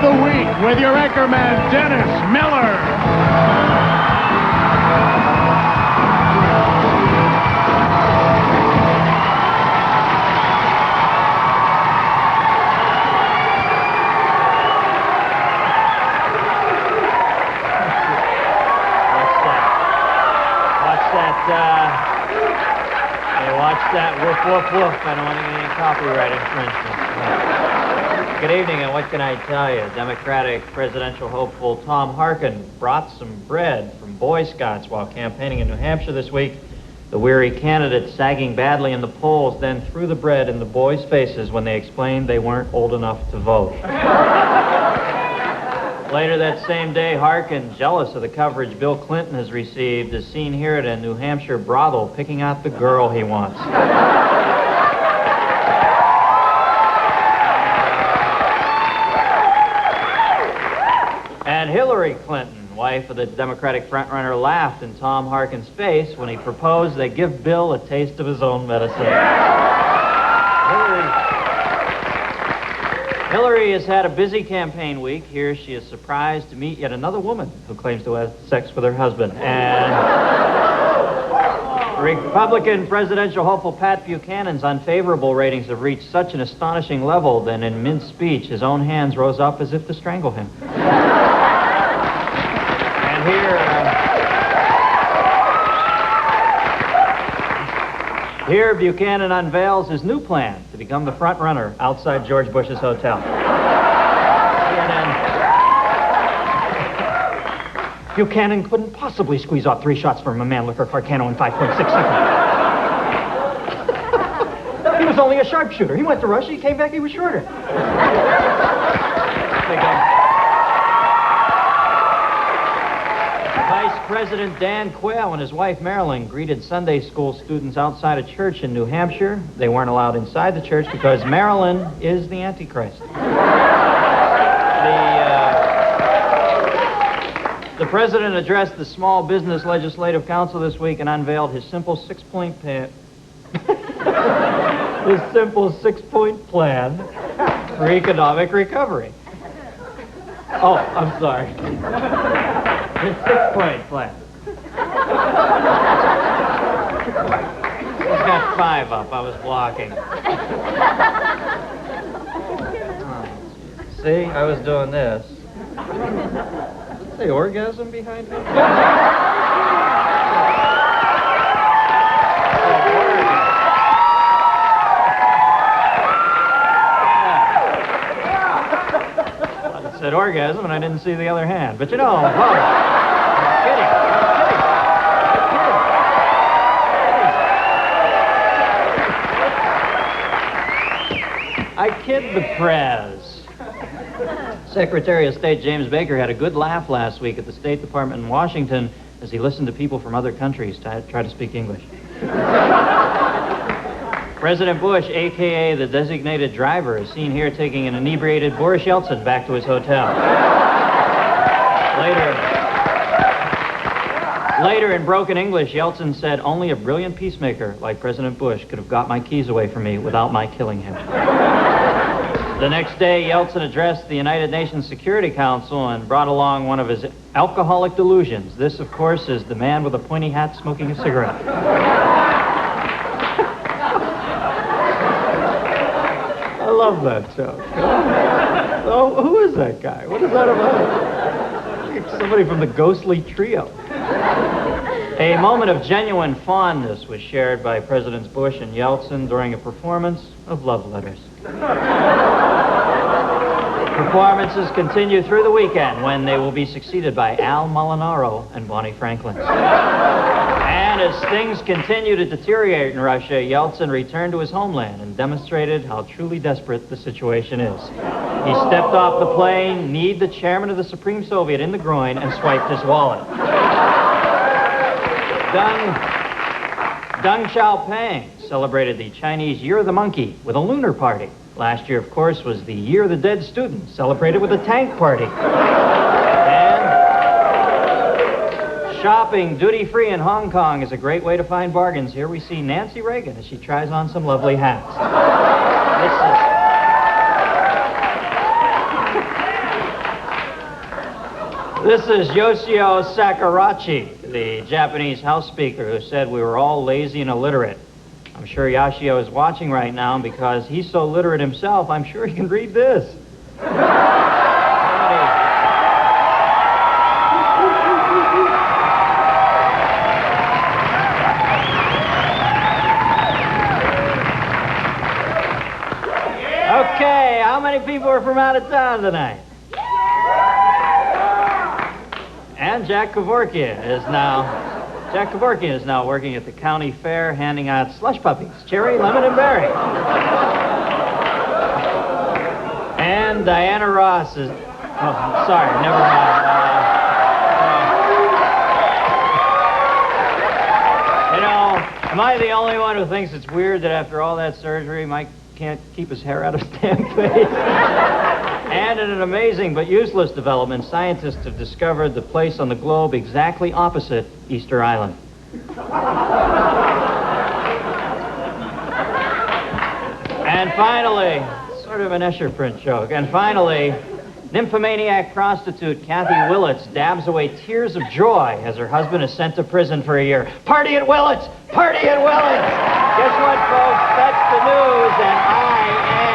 the week with your anchorman, Dennis Miller. Watch that woof, woof, woof. I don't want to get any copyright infringement. Good evening, and what can I tell you? Democratic presidential hopeful Tom Harkin brought some bread from Boy Scouts while campaigning in New Hampshire this week. The weary candidate, sagging badly in the polls, then threw the bread in the boys' faces when they explained they weren't old enough to vote. Later that same day, Harkin, jealous of the coverage Bill Clinton has received, is seen here at a New Hampshire brothel picking out the girl he wants. And Hillary Clinton, wife of the Democratic frontrunner, laughed in Tom Harkin's face when he proposed they give Bill a taste of his own medicine. Hillary has had a busy campaign week. Here she is surprised to meet yet another woman who claims to have sex with her husband. And Republican presidential hopeful Pat Buchanan's unfavorable ratings have reached such an astonishing level that in mid-speech his own hands rose up as if to strangle him. And here Buchanan unveils his new plan to become the front runner outside George Bush's hotel. Buchanan couldn't possibly squeeze off 3 shots from a Mannlicher Carcano in 5.6 seconds. He was only a sharpshooter. He went to Russia, he came back, he was shorter. Vice President Dan Quayle and his wife Marilyn greeted Sunday school students outside a church in New Hampshire. They weren't allowed inside the church because Marilyn is the Antichrist. The president addressed the Small Business Legislative Council this week and unveiled his simple six-point plan for economic recovery. Oh, I'm sorry. His 6-point plan. He's got 5 up. I was blocking. Oh, see, I was doing this. Say orgasm behind me? I said orgasm and I didn't see the other hand. But you know, I'm kidding. I kid the prez. Secretary of State James Baker had a good laugh last week at the State Department in Washington as he listened to people from other countries try to speak English. President Bush, a.k.a. the designated driver, is seen here taking an inebriated Boris Yeltsin back to his hotel. Later, in broken English, Yeltsin said, "Only a brilliant peacemaker like President Bush could have got my keys away from me without my killing him." The next day, Yeltsin addressed the United Nations Security Council and brought along one of his alcoholic delusions. This, of course, is the man with a pointy hat smoking a cigarette. I love that joke. Oh, who is that guy? What is that about? It's somebody from the Ghostly Trio. A moment of genuine fondness was shared by Presidents Bush and Yeltsin during a performance of Love Letters. Performances continue through the weekend when they will be succeeded by Al Molinaro and Bonnie Franklin. And as things continue to deteriorate in Russia, Yeltsin returned to his homeland and demonstrated how truly desperate the situation is. He stepped off the plane, kneed the chairman of the Supreme Soviet in the groin, and swiped his wallet. Deng Xiaoping celebrated the Chinese Year of the Monkey with a lunar party. Last year, of course, was the Year of the Dead Student, celebrated with a tank party. And shopping duty-free in Hong Kong is a great way to find bargains. Here we see Nancy Reagan as she tries on some lovely hats. This is Yoshio Sakurachi, the Japanese House Speaker, who said we were all lazy and illiterate. I'm sure Yoshio is watching right now, and because he's so literate himself, I'm sure he can read this. Okay, how many people are from out of town tonight? And Jack Kevorkian is now working at the county fair handing out slush puppies, cherry, lemon, and berry. And Diana Ross is... Oh, sorry, never mind. Am I the only one who thinks it's weird that after all that surgery, Mike can't keep his hair out of his damn face? And in an amazing but useless development, scientists have discovered the place on the globe exactly opposite Easter Island. And finally, sort of an Escher print joke, and finally, nymphomaniac prostitute Kathy Willits dabs away tears of joy as her husband is sent to prison for a year. Party at Willits! Party at Willits! Guess what, folks? That's the news, and I am